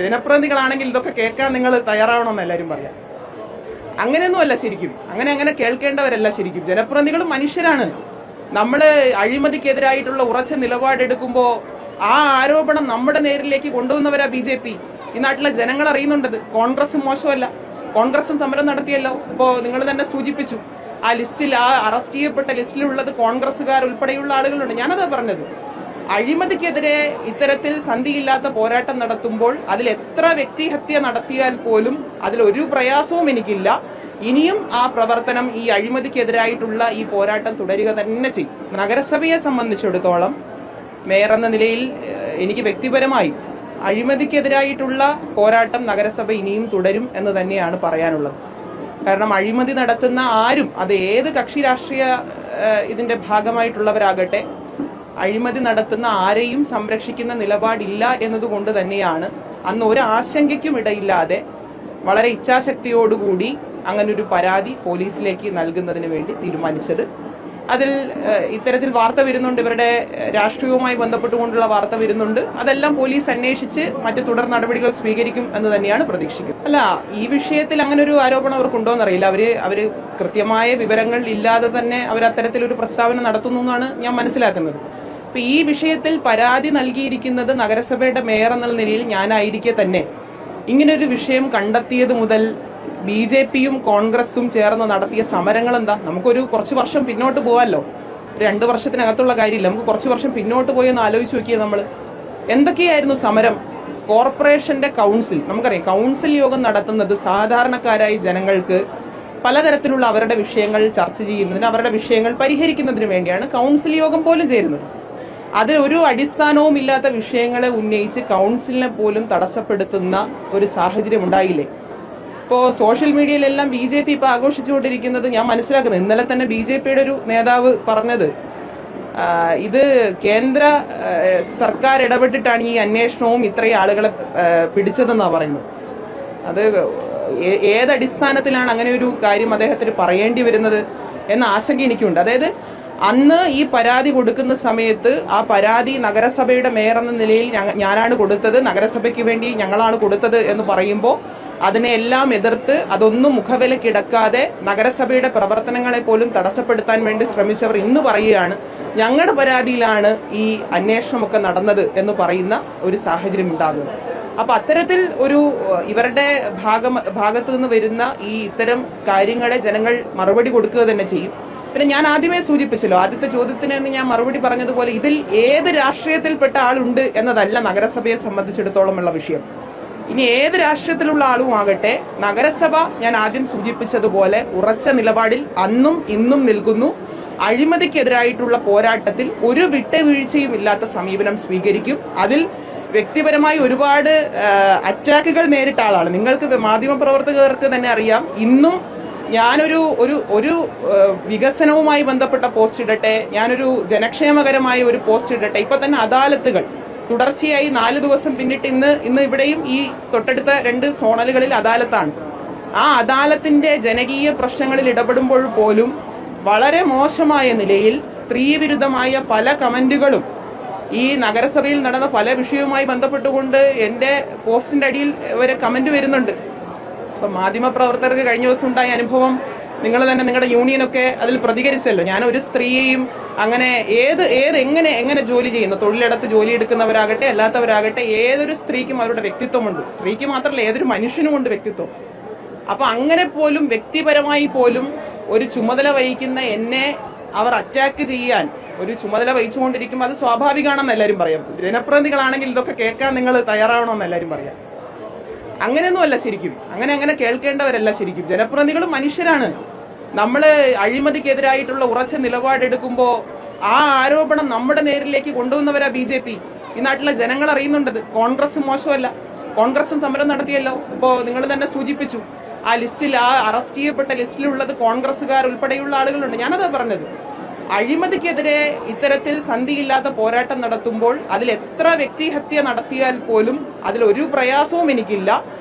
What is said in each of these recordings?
ജനപ്രതിനിധികളാണെങ്കിൽ ഇതൊക്കെ കേൾക്കാൻ നിങ്ങൾ തയ്യാറാവണമെന്ന് എല്ലാവരും പറയാം. അങ്ങനെയൊന്നുമല്ല ശരിക്കും. അങ്ങനെ കേൾക്കേണ്ടവരല്ല ശരിക്കും. ജനപ്രതിനിധികൾ മനുഷ്യരാണ്. നമ്മൾ അഴിമതിക്കെതിരായിട്ടുള്ള ഉറച്ച നിലപാടെടുക്കുമ്പോൾ ആ ആരോപണം നമ്മുടെ നേരിലേക്ക് കൊണ്ടുവന്നവരാ BJP. ഈ നാട്ടിലെ ജനങ്ങൾ അറിയുന്നുണ്ടത്. കോൺഗ്രസ് മോശമല്ല, കോൺഗ്രസും സമരം നടത്തിയല്ലോ. ഇപ്പോൾ നിങ്ങൾ തന്നെ സൂചിപ്പിച്ചു, ആ ലിസ്റ്റിൽ, ആ അറസ്റ്റ് ചെയ്യപ്പെട്ട ലിസ്റ്റിലുള്ളത് കോൺഗ്രസ്സുകാർ ഉൾപ്പെടെയുള്ള ആളുകളുണ്ട്. ഞാനതാ പറഞ്ഞത്. അഴിമതിക്കെതിരെ ഇത്തരത്തിൽ സന്ധിയില്ലാത്ത പോരാട്ടം നടത്തുമ്പോൾ അതിൽ എത്ര വ്യക്തിഹത്യ നടത്തിയാൽ പോലും അതിലൊരു പ്രയാസവും എനിക്കില്ല. ഇനിയും ആ പ്രവർത്തനം, ഈ അഴിമതിക്കെതിരായിട്ടുള്ള ഈ പോരാട്ടം തുടരുക തന്നെ ചെയ്യും. നഗരസഭയെ സംബന്ധിച്ചിടത്തോളം മേയർ എന്ന നിലയിൽ എനിക്ക് വ്യക്തിപരമായി അഴിമതിക്കെതിരായിട്ടുള്ള പോരാട്ടം നഗരസഭ ഇനിയും തുടരും എന്ന് തന്നെയാണ് പറയാനുള്ളത്. കാരണം അഴിമതി നടത്തുന്ന ആരും, അത് ഏത് കക്ഷി രാഷ്ട്രീയ ഇതിന്റെ ഭാഗമായിട്ടുള്ളവരാകട്ടെ, അഴിമതി നടത്തുന്ന ആരെയും സംരക്ഷിക്കുന്ന നിലപാടില്ല എന്നതുകൊണ്ട് തന്നെയാണ് അന്ന് ഒരു ആശങ്കയ്ക്കും ഇടയില്ലാതെ വളരെ ഇച്ഛാശക്തിയോടുകൂടി അങ്ങനൊരു പരാതി പോലീസിലേക്ക് നൽകുന്നതിന് വേണ്ടി തീരുമാനിച്ചത്. അതിൽ ഇത്തരത്തിൽ വാർത്ത വരുന്നുണ്ട്, ഇവരുടെ രാഷ്ട്രീയവുമായി ബന്ധപ്പെട്ടുകൊണ്ടുള്ള വാർത്ത വരുന്നുണ്ട്. അതെല്ലാം പോലീസ് അന്വേഷിച്ച് മറ്റു തുടർ നടപടികൾ സ്വീകരിക്കും എന്ന് തന്നെയാണ് പ്രതീക്ഷിക്കുന്നത്. അല്ല, ഈ വിഷയത്തിൽ അങ്ങനെ ഒരു ആരോപണം അവർക്കുണ്ടോ എന്നറിയില്ല. അവര് കൃത്യമായ വിവരങ്ങൾ ഇല്ലാതെ തന്നെ അവർ അത്തരത്തിലൊരു പ്രസ്താവന നടത്തുന്നു എന്നാണ് ഞാൻ മനസ്സിലാക്കുന്നത്. അപ്പൊ ഈ വിഷയത്തിൽ പരാതി നൽകിയിരിക്കുന്നത് നഗരസഭയുടെ മേയർ എന്നുള്ള നിലയിൽ ഞാനായിരിക്കെ തന്നെ ഇങ്ങനൊരു വിഷയം കണ്ടെത്തിയത് മുതൽ BJPയും കോൺഗ്രസും ചേർന്ന് നടത്തിയ സമരങ്ങൾ എന്താ? നമുക്കൊരു കുറച്ച് വർഷം പിന്നോട്ട് പോവാമല്ലോ. 2 വർഷത്തിനകത്തുള്ള കാര്യമില്ല, നമുക്ക് കുറച്ച് വർഷം പിന്നോട്ട് പോയി ഒന്ന് ആലോചിച്ച് നോക്കിയത്. നമ്മൾ എന്തൊക്കെയായിരുന്നു സമരം? കോർപ്പറേഷന്റെ കൗൺസിൽ, നമുക്കറിയാം, കൗൺസിൽ യോഗം നടത്തുന്നത് സാധാരണക്കാരായ ജനങ്ങൾക്ക് പലതരത്തിലുള്ള അവരുടെ വിഷയങ്ങൾ ചർച്ച ചെയ്യുന്നതിന്, അവരുടെ വിഷയങ്ങൾ പരിഹരിക്കുന്നതിന് വേണ്ടിയാണ് കൗൺസിൽ യോഗം പോലും ചേരുന്നത്. അതിൽ ഒരു അടിസ്ഥാനവും ഇല്ലാത്ത വിഷയങ്ങളെ ഉന്നയിച്ച് കൗൺസിലിനെ പോലും തടസ്സപ്പെടുത്തുന്ന ഒരു സാഹചര്യം ഉണ്ടായില്ലേ? ഇപ്പോൾ സോഷ്യൽ മീഡിയയിലെല്ലാം BJP ഇപ്പോൾ ആഘോഷിച്ചുകൊണ്ടിരിക്കുന്നത് ഞാൻ മനസ്സിലാക്കുന്നത്, ഇന്നലെ തന്നെ BJPയുടെ ഒരു നേതാവ് പറഞ്ഞത്, ഇത് കേന്ദ്ര സർക്കാർ ഇടപെട്ടിട്ടാണ് ഈ അന്വേഷണവും ഇത്രയും ആളുകളെ പിടിച്ചതെന്നാണ് പറയുന്നത്. അത് ഏതടിസ്ഥാനത്തിലാണ് അങ്ങനെ ഒരു കാര്യം അദ്ദേഹത്തിന് പറയേണ്ടി വരുന്നത് എന്ന ആശങ്ക എനിക്കുണ്ട്. അതായത് അന്ന് ഈ പരാതി കൊടുക്കുന്ന സമയത്ത് ആ പരാതി നഗരസഭയുടെ മേയർ എന്ന നിലയിൽ ഞാനാണ് കൊടുത്തത്, നഗരസഭയ്ക്ക് വേണ്ടി ഞങ്ങളാണ് കൊടുത്തത് എന്ന് പറയുമ്പോൾ അതിനെല്ലാം എതിർത്ത് അതൊന്നും മുഖവിലക്കിടക്കാതെ നഗരസഭയുടെ പ്രവർത്തനങ്ങളെ പോലും തടസ്സപ്പെടുത്താൻ വേണ്ടി ശ്രമിച്ചവർ ഇന്ന് പറയുകയാണ് ഞങ്ങളുടെ പരാതിയിലാണ് ഈ അന്വേഷണമൊക്കെ നടന്നത് എന്ന് പറയുന്ന ഒരു സാഹചര്യം ഉണ്ടാകുന്നു. അപ്പൊ അത്തരത്തിൽ ഒരു ഇവരുടെ ഭാഗത്തു നിന്ന് വരുന്ന ഈ ഇത്തരം കാര്യങ്ങളെ ജനങ്ങൾ മറുപടി കൊടുക്കുക തന്നെ ചെയ്യും. പിന്നെ ഞാൻ ആദ്യമേ സൂചിപ്പിച്ചല്ലോ, ആദ്യത്തെ ചോദ്യത്തിന് ഞാൻ മറുപടി പറഞ്ഞതുപോലെ, ഇതിൽ ഏത് രാഷ്ട്രീയത്തിൽപ്പെട്ട ആളുണ്ട് എന്നതല്ല നഗരസഭയെ സംബന്ധിച്ചിടത്തോളം ഉള്ള വിഷയം. ഇനി ഏത് രാഷ്ട്രീയത്തിലുള്ള ആളും ആകട്ടെ, നഗരസഭ ഞാൻ ആദ്യം സൂചിപ്പിച്ചതുപോലെ ഉറച്ച നിലപാടിൽ അന്നും ഇന്നും നിൽക്കുന്നു. അഴിമതിക്കെതിരായിട്ടുള്ള പോരാട്ടത്തിൽ ഒരു വിട്ടുവീഴ്ചയും ഇല്ലാത്ത സമീപനം സ്വീകരിക്കും. അതിൽ വ്യക്തിപരമായി ഒരുപാട് അറ്റാക്കുകൾ നേരിട്ട ആളാണ്. നിങ്ങൾക്ക് മാധ്യമപ്രവർത്തകർക്ക് തന്നെ അറിയാം. ഇന്നും ഞാനൊരു ഒരു വികസനവുമായി ബന്ധപ്പെട്ട പോസ്റ്റ് ഇടട്ടെ, ഞാനൊരു ജനക്ഷേമകരമായ ഒരു പോസ്റ്റ് ഇടട്ടെ, ഇപ്പൊ തന്നെ അദാലത്തുകൾ തുടർച്ചയായി 4 ദിവസം പിന്നിട്ട് ഇന്ന് ഇവിടെയും ഈ തൊട്ടടുത്ത 2 സോണലുകളിൽ അദാലത്താണ്. ആ അദാലത്തിന്റെ ജനകീയ പ്രശ്നങ്ങളിൽ ഇടപെടുമ്പോൾ പോലും വളരെ മോശമായ നിലയിൽ സ്ത്രീവിരുദ്ധമായ പല കമന്റുകളും ഈ നഗരസഭയിൽ നടന്ന പല വിഷയവുമായി ബന്ധപ്പെട്ടുകൊണ്ട് എന്റെ പോസ്റ്റിന്റെ അടിയിൽ വരെ കമന്റ് വരുന്നുണ്ട്. അപ്പൊ മാധ്യമപ്രവർത്തകർക്ക് കഴിഞ്ഞ ദിവസം ഉണ്ടായ അനുഭവം നിങ്ങൾ തന്നെ, നിങ്ങളുടെ യൂണിയനൊക്കെ അതിൽ പ്രതികരിച്ചല്ലോ. ഞാൻ ഒരു സ്ത്രീയെയും അങ്ങനെ എങ്ങനെ ജോലി ചെയ്യുന്നു, തൊഴിലിടത്ത് ജോലി എടുക്കുന്നവരാകട്ടെ അല്ലാത്തവരാകട്ടെ, ഏതൊരു സ്ത്രീക്കും അവരുടെ വ്യക്തിത്വമുണ്ട്. സ്ത്രീക്ക് മാത്രമല്ല, ഏതൊരു മനുഷ്യനുമുണ്ട് വ്യക്തിത്വം. അപ്പൊ അങ്ങനെ പോലും വ്യക്തിപരമായി പോലും ഒരു ചുമതല വഹിക്കുന്ന എന്നെ അവർ അറ്റാക്ക് ചെയ്യാൻ ഒരു ചുമതല വഹിച്ചുകൊണ്ടിരിക്കുമ്പോൾ അത് സ്വാഭാവികമാണെന്ന് എല്ലാവരും പറയാം. ജനപ്രതിനിധികളാണെങ്കിൽ ഇതൊക്കെ കേൾക്കാൻ നിങ്ങൾ തയ്യാറാവണമെന്ന് എല്ലാവരും പറയാം. അങ്ങനെയൊന്നുമല്ല ശരിക്കും. അങ്ങനെ കേൾക്കേണ്ടവരല്ല ശരിക്കും. ജനപ്രതിനിധികളും മനുഷ്യരാണ്. നമ്മൾ അഴിമതിക്കെതിരായിട്ടുള്ള ഉറച്ച നിലപാടെടുക്കുമ്പോൾ ആ ആരോപണം നമ്മുടെ നേരിലേക്ക് കൊണ്ടുവന്നവരാ BJP. ഈ നാട്ടിലെ ജനങ്ങൾ അറിയുന്നുണ്ടത്. കോൺഗ്രസ് മോശമല്ല, കോൺഗ്രസും സമരം നടത്തിയല്ലോ. ഇപ്പോൾ നിങ്ങൾ തന്നെ സൂചിപ്പിച്ചു, ആ ലിസ്റ്റിൽ, ആ അറസ്റ്റ് ചെയ്യപ്പെട്ട ലിസ്റ്റിലുള്ളത് കോൺഗ്രസ്സുകാർ ഉൾപ്പെടെയുള്ള ആളുകളുണ്ട്. ഞാനതാ പറഞ്ഞത്. അഴിമതിക്കെതിരെ ഇത്തരത്തിൽ സന്ധിയില്ലാത്ത പോരാട്ടം നടത്തുമ്പോൾ അതിൽ എത്ര വ്യക്തിഹത്യ നടത്തിയാൽ പോലും അതിലൊരു പ്രയാസവും എനിക്കില്ല.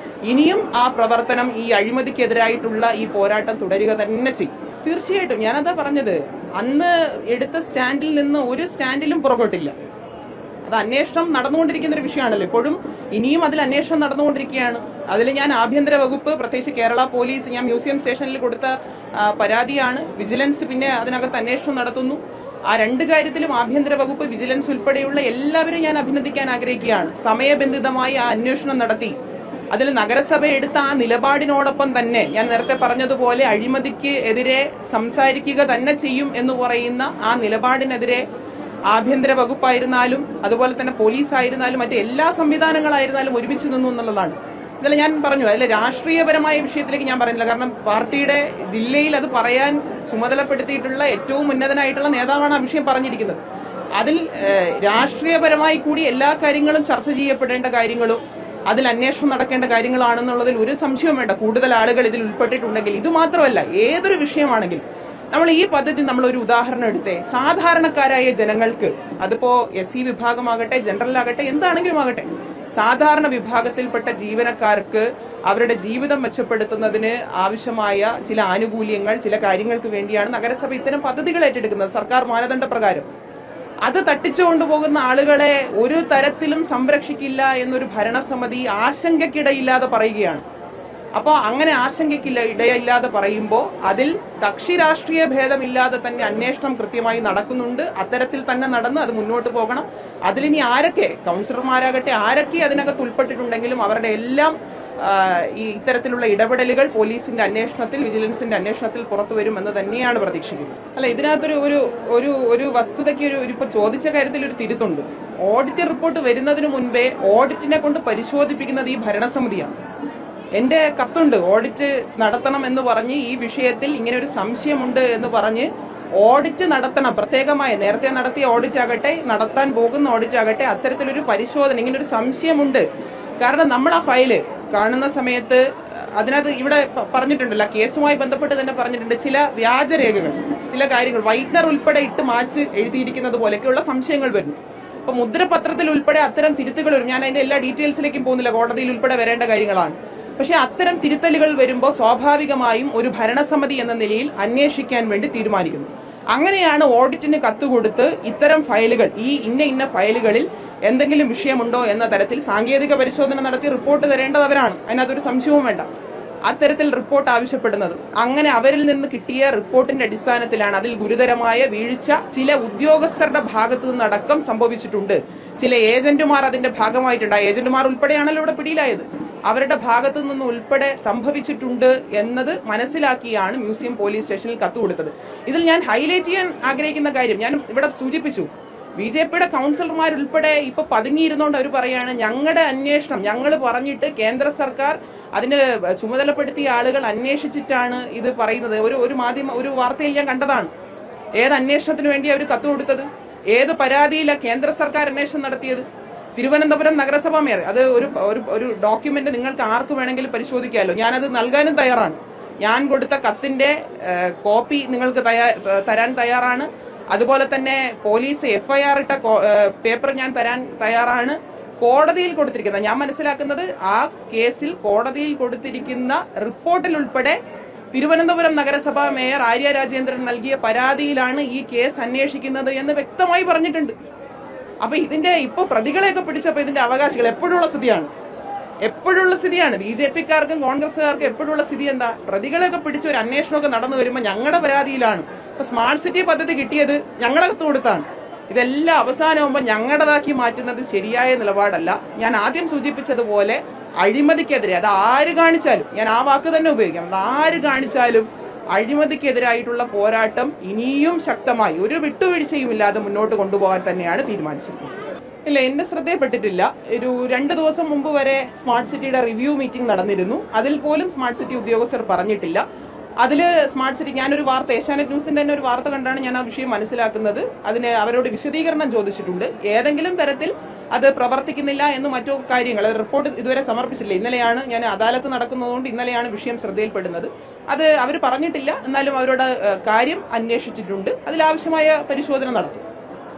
ഇനിയും ആ പ്രവർത്തനം, ഈ അഴിമതിക്കെതിരായിട്ടുള്ള ഈ പോരാട്ടം തുടരുക തന്നെ ചെയ്യും. തീർച്ചയായിട്ടും ഞാനതാ പറഞ്ഞത്. അന്ന് എടുത്ത സ്റ്റാൻഡിൽ നിന്ന് ഒരു സ്റ്റാൻഡിലും പുറകോട്ടില്ല. അത് അന്വേഷണം നടന്നുകൊണ്ടിരിക്കുന്ന ഒരു വിഷയമാണല്ലോ. ഇപ്പോഴും ഇനിയും അതിൽ അന്വേഷണം നടന്നുകൊണ്ടിരിക്കുകയാണ്. അതിൽ ഞാൻ ആഭ്യന്തര വകുപ്പ്, പ്രത്യേകിച്ച് കേരള പോലീസ്, ഞാൻ മ്യൂസിയം സ്റ്റേഷനിൽ കൊടുത്ത പരാതിയാണ്. വിജിലൻസ് പിന്നെ അതിനകത്ത് അന്വേഷണം നടത്തുന്നു. ആ രണ്ട് കാര്യത്തിലും ആഭ്യന്തര വകുപ്പ്, വിജിലൻസ് ഉൾപ്പെടെയുള്ള എല്ലാവരും ഞാൻ അഭിനന്ദിക്കാൻ ആഗ്രഹിക്കുകയാണ്. സമയബന്ധിതമായി ആ അന്വേഷണം നടത്തി അതിൽ നഗരസഭ എടുത്ത ആ നിലപാടിനോടൊപ്പം തന്നെ ഞാൻ നേരത്തെ പറഞ്ഞതുപോലെ അഴിമതിക്ക് എതിരെ സംസാരിക്കുക തന്നെ ചെയ്യും എന്ന് പറയുന്ന ആ നിലപാടിനെതിരെ ആഭ്യന്തര വകുപ്പായിരുന്നാലും അതുപോലെ തന്നെ പോലീസ് ആയിരുന്നാലും മറ്റു എല്ലാ സംവിധാനങ്ങളായിരുന്നാലും ഒരുമിച്ച് നിന്നു എന്നുള്ളതാണ്. ഇന്നലെ ഞാൻ പറഞ്ഞു, അതിൽ രാഷ്ട്രീയപരമായ വിഷയത്തിലേക്ക് ഞാൻ പറയുന്നില്ല. കാരണം പാർട്ടിയുടെ ജില്ലയിൽ അത് പറയാൻ ചുമതലപ്പെടുത്തിയിട്ടുള്ള ഏറ്റവും ഉന്നതനായിട്ടുള്ള നേതാവാണ് ആ വിഷയം പറഞ്ഞിരിക്കുന്നത്. അതിൽ രാഷ്ട്രീയപരമായി കൂടി എല്ലാ കാര്യങ്ങളും ചർച്ച ചെയ്യപ്പെടേണ്ട കാര്യങ്ങളും അതിൽ അന്വേഷണം നടക്കേണ്ട കാര്യങ്ങളാണെന്നുള്ളതിൽ ഒരു സംശയവും വേണ്ട. കൂടുതൽ ആളുകൾ ഇതിൽ ഉൾപ്പെട്ടിട്ടുണ്ടെങ്കിൽ, ഇത് മാത്രമല്ല ഏതൊരു വിഷയമാണെങ്കിലും നമ്മൾ ഈ പദ്ധതി നമ്മളൊരു ഉദാഹരണം എടുത്തേ, സാധാരണക്കാരായ ജനങ്ങൾക്ക്, അതിപ്പോ SC വിഭാഗമാകട്ടെ, ജനറലാകട്ടെ, എന്താണെങ്കിലും ആകട്ടെ, സാധാരണ വിഭാഗത്തിൽപ്പെട്ട ജീവനക്കാർക്ക് അവരുടെ ജീവിതം മെച്ചപ്പെടുത്തുന്നതിന് ആവശ്യമായ ചില ആനുകൂല്യങ്ങൾ, ചില കാര്യങ്ങൾക്ക് വേണ്ടിയാണ് നഗരസഭ ഇത്തരം പദ്ധതികൾ ഏറ്റെടുക്കുന്നത് സർക്കാർ മാനദണ്ഡ പ്രകാരം. അത് തട്ടിച്ചുകൊണ്ടുപോകുന്ന ആളുകളെ ഒരു തരത്തിലും സംരക്ഷിക്കില്ല എന്നൊരു ഭരണസമിതി ആശങ്കയ്ക്കിടയില്ലാതെ പറയുകയാണ്. അപ്പോൾ അങ്ങനെ ഇടയില്ലാതെ പറയുമ്പോൾ അതിൽ കക്ഷി രാഷ്ട്രീയ ഭേദമില്ലാതെ തന്നെ അന്വേഷണം കൃത്യമായി നടക്കുന്നുണ്ട്. അത്തരത്തിൽ തന്നെ നടന്ന് അത് മുന്നോട്ട് പോകണം. അതിലിനി ആരൊക്കെ, കൗൺസിലർമാരാകട്ടെ, ആരൊക്കെ അതിനകത്ത് ഉൾപ്പെട്ടിട്ടുണ്ടെങ്കിലും അവരുടെ എല്ലാം ഈ ഇത്തരത്തിലുള്ള ഇടപെടലുകൾ പോലീസിന്റെ അന്വേഷണത്തിൽ, വിജിലൻസിന്റെ അന്വേഷണത്തിൽ പുറത്തു വരുമെന്ന് തന്നെയാണ് പ്രതീക്ഷിക്കുന്നത്. അല്ല, ഇതിനകത്തൊരു ഒരു ഒരു ഒരു വസ്തുതയ്ക്ക് ഇപ്പൊ ചോദിച്ച കാര്യത്തിൽ ഒരു തിരുത്തുണ്ട്. ഓഡിറ്റ് റിപ്പോർട്ട് വരുന്നതിന് മുൻപേ ഓഡിറ്റിനെ കൊണ്ട് പരിശോധിപ്പിക്കുന്നത് ഈ ഭരണസമിതിയാണ്. എന്റെ കത്തുണ്ട്, ഓഡിറ്റ് നടത്തണം എന്ന് പറഞ്ഞ് ഈ വിഷയത്തിൽ ഇങ്ങനെ ഒരു സംശയമുണ്ട് എന്ന് പറഞ്ഞ് ഓഡിറ്റ് നടത്തണം. പ്രത്യേകമായി നേരത്തെ നടത്തിയ ഓഡിറ്റ് ആകട്ടെ, നടത്താൻ പോകുന്ന ഓഡിറ്റ് ആകട്ടെ, അത്തരത്തിലൊരു പരിശോധന, ഇങ്ങനെ ഒരു സംശയമുണ്ട്. കാരണം നമ്മൾ ആ ഫയല് കാണുന്ന സമയത്ത് അതിനകത്ത് ഇവിടെ പറഞ്ഞിട്ടുണ്ടല്ലോ, കേസുമായി ബന്ധപ്പെട്ട് തന്നെ പറഞ്ഞിട്ടുണ്ട്, ചില വ്യാജരേഖകൾ, ചില കാര്യങ്ങൾ വൈറ്റ്നർ ഉൾപ്പെടെ ഇട്ട് മാച്ച് എഴുതിയിരിക്കുന്നത് പോലെയൊക്കെയുള്ള സംശയങ്ങൾ വരുന്നു. അപ്പൊ മുദ്രപത്രത്തിൽ ഉൾപ്പെടെ അത്തരം തിരുത്തുകൾ വരും. ഞാൻ അതിന്റെ എല്ലാ ഡീറ്റെയിൽസിലേക്കും പോകുന്നില്ല, കോടതിയിൽ ഉൾപ്പെടെ വരേണ്ട കാര്യങ്ങളാണ്. പക്ഷെ അത്തരം തിരുത്തലുകൾ വരുമ്പോൾ സ്വാഭാവികമായും ഒരു ഭരണസമിതി എന്ന നിലയിൽ അന്വേഷിക്കാൻ വേണ്ടി തീരുമാനിക്കുന്നു. അങ്ങനെയാണ് ഓഡിറ്റിന് കത്തുകൊടുത്ത് ഇത്തരം ഫയലുകൾ, ഈ ഇന്ന ഫയലുകളിൽ എന്തെങ്കിലും വിഷയമുണ്ടോ എന്ന തരത്തിൽ സാങ്കേതിക പരിശോധന നടത്തി റിപ്പോർട്ട് തരേണ്ടവരാണ്. അതിനകത്തൊരു സംശയവും വേണ്ട. അത്തരത്തിൽ റിപ്പോർട്ട് ആവശ്യപ്പെടുന്നത്, അങ്ങനെ അവരിൽ നിന്ന് കിട്ടിയ റിപ്പോർട്ടിന്റെ അടിസ്ഥാനത്തിലാണ് അതിൽ ഗുരുതരമായ വീഴ്ച ചില ഉദ്യോഗസ്ഥരുടെ ഭാഗത്തു നിന്നടക്കം സംഭവിച്ചിട്ടുണ്ട്. ചില ഏജന്റുമാർ അതിന്റെ ഭാഗമായിട്ടുണ്ട്. ആ ഏജന്റുമാർ ഉൾപ്പെടെയാണല്ലോ ഇവിടെ പിടിയിലായത്. അവരുടെ ഭാഗത്തു നിന്ന് ഉൾപ്പെടെ സംഭവിച്ചിട്ടുണ്ട് എന്നത് മനസ്സിലാക്കിയാണ് മ്യൂസിയം പോലീസ് സ്റ്റേഷനിൽ കത്തുകൊടുത്തത്. ഇതിൽ ഞാൻ ഹൈലൈറ്റ് ചെയ്യാൻ ആഗ്രഹിക്കുന്ന കാര്യം ഞാൻ ഇവിടെ സൂചിപ്പിച്ചു. BJPയുടെ കൗൺസിലർമാരുൾപ്പെടെ ഇപ്പൊ പതുങ്ങിയിരുന്നോണ്ട് അവർ പറയാണ്, ഞങ്ങളുടെ അന്വേഷണം ഞങ്ങൾ പറഞ്ഞിട്ട് കേന്ദ്ര സർക്കാർ അതിന് ചുമതലപ്പെടുത്തിയ ആളുകൾ അന്വേഷിച്ചിട്ടാണ് ഇത് പറയുന്നത്. ഒരു വാർത്തയിൽ ഞാൻ കണ്ടതാണ്. ഏത് അന്വേഷണത്തിന് വേണ്ടി അവർ കത്ത് കൊടുത്തത്? ഏത് പരാതിയിലാണ് കേന്ദ്ര സർക്കാർ അന്വേഷണം നടത്തിയത്? തിരുവനന്തപുരം നഗരസഭാ മേയർ. അത് ഒരു ഡോക്യുമെന്റ് നിങ്ങൾക്ക് ആർക്ക് വേണമെങ്കിലും പരിശോധിക്കാമല്ലോ. ഞാനത് നൽകാനും തയ്യാറാണ്. ഞാൻ കൊടുത്ത കത്തിന്റെ കോപ്പി നിങ്ങൾക്ക് തരാൻ തയ്യാറാണ്. അതുപോലെ തന്നെ പോലീസ് FIR ഇട്ട പേപ്പർ ഞാൻ തരാൻ തയ്യാറാണ്. കോടതിയിൽ കൊടുത്തിരിക്കുന്ന, ഞാൻ മനസ്സിലാക്കുന്നത് ആ കേസിൽ കോടതിയിൽ കൊടുത്തിരിക്കുന്ന റിപ്പോർട്ടിൽ ഉൾപ്പെടെ തിരുവനന്തപുരം നഗരസഭാ മേയർ ആര്യ രാജേന്ദ്രൻ നൽകിയ പരാതിയിലാണ് ഈ കേസ് അന്വേഷിക്കുന്നത് എന്ന് വ്യക്തമായി പറഞ്ഞിട്ടുണ്ട്. അപ്പൊ ഇതിന്റെ ഇപ്പൊ പ്രതികളെയൊക്കെ പിടിച്ചപ്പോ ഇതിന്റെ അവകാശികൾ എപ്പോഴുള്ള സ്ഥിതിയാണ്. BJPക്കാർക്കും കോൺഗ്രസ്സുകാർക്കും എപ്പോഴുള്ള സ്ഥിതി എന്താ? പ്രതികളെയൊക്കെ പിടിച്ച് ഒരു അന്വേഷണമൊക്കെ നടന്നു വരുമ്പോൾ ഞങ്ങളുടെ പരാതിയിലാണ്. ഇപ്പൊ സ്മാർട്ട് സിറ്റി പദ്ധതി കിട്ടിയത് ഞങ്ങളുടെ കത്ത് കൊടുത്താണ്. ഇതെല്ലാം അവസാനമാകുമ്പോൾ ഞങ്ങളുടേതാക്കി മാറ്റുന്നത് ശരിയായ നിലപാടല്ല. ഞാൻ ആദ്യം സൂചിപ്പിച്ചതുപോലെ അഴിമതിക്കെതിരെ, അത് ആര് കാണിച്ചാലും, ഞാൻ ആ വാക്ക് തന്നെ ഉപയോഗിക്കാം, അത് ആര് കാണിച്ചാലും അഴിമതിക്കെതിരായിട്ടുള്ള പോരാട്ടം ഇനിയും ശക്തമായി ഒരു വിട്ടുവീഴ്ചയും ഇല്ലാതെ മുന്നോട്ട് കൊണ്ടുപോകാൻ തന്നെയാണ് തീരുമാനിച്ചിരിക്കുന്നത്. ഇല്ല, എന്റെ ശ്രദ്ധയിൽപ്പെട്ടിട്ടില്ല. ഒരു 2 ദിവസം മുമ്പ് വരെ സ്മാർട്ട് സിറ്റിയുടെ റിവ്യൂ മീറ്റിംഗ് നടന്നിരുന്നു. അതിൽ പോലും സ്മാർട്ട് സിറ്റി ഉദ്യോഗസ്ഥർ പറഞ്ഞിട്ടില്ല. അതില് സ്മാർട്ട് സിറ്റി, ഞാനൊരു വാർത്ത, ഏഷ്യാനെറ്റ് ന്യൂസിന്റെ തന്നെ ഒരു വാർത്ത കണ്ടാണ് ഞാൻ ആ വിഷയം മനസ്സിലാക്കുന്നത്. അതിന് അവരോട് വിശദീകരണം ചോദിച്ചിട്ടുണ്ട്. ഏതെങ്കിലും തരത്തിൽ അത് പ്രവർത്തിക്കുന്നില്ല എന്ന് മറ്റു കാര്യങ്ങൾ, റിപ്പോർട്ട് ഇതുവരെ സമർപ്പിച്ചില്ല. ഇന്നലെയാണ്, ഞാൻ അദാലത്ത് നടക്കുന്നതുകൊണ്ട് ഇന്നലെയാണ് വിഷയം ശ്രദ്ധയിൽപ്പെടുന്നത്. അത് അവർ പറഞ്ഞിട്ടില്ല. എന്നാലും അവരോട് കാര്യം അന്വേഷിച്ചിട്ടുണ്ട്. അതിലാവശ്യമായ പരിശോധന നടത്തും.